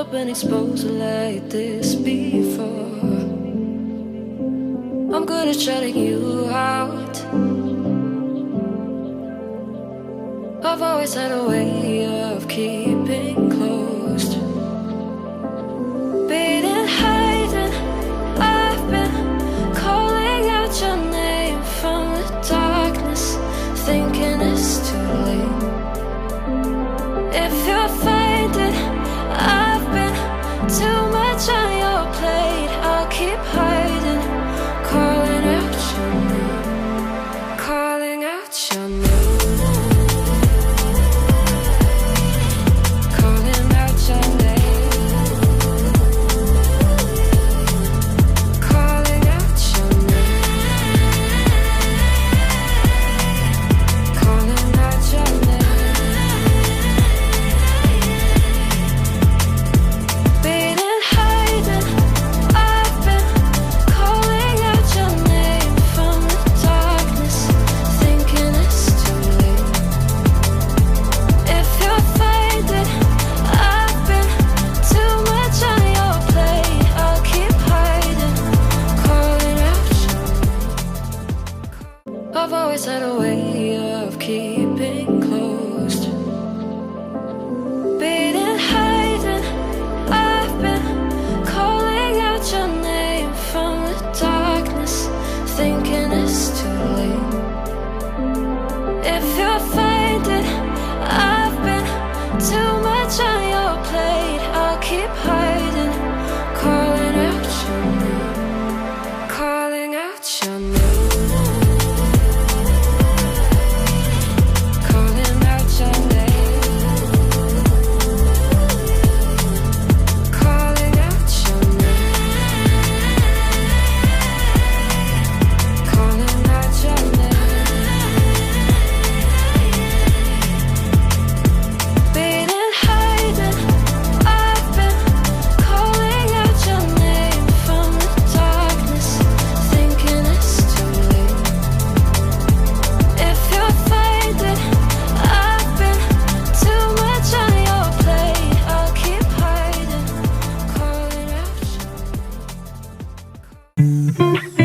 up and exposed like this before. I'm good at shutting you out. I've always had a way of keeping closed. Beating, hiding, I've been calling out your name from the darkness, thinking it's too late. If you'll find it, I've been too much on your plate. I'll keep hiding, calling out your name, calling out your name. I've always had a way of keeping closed. Beating, hiding, I've been calling out your name from the darkness, thinking it's too late. If you'll find it, I've been too much on your plate. I'll keep hiding, calling out your name, calling out your name. Mm-hmm.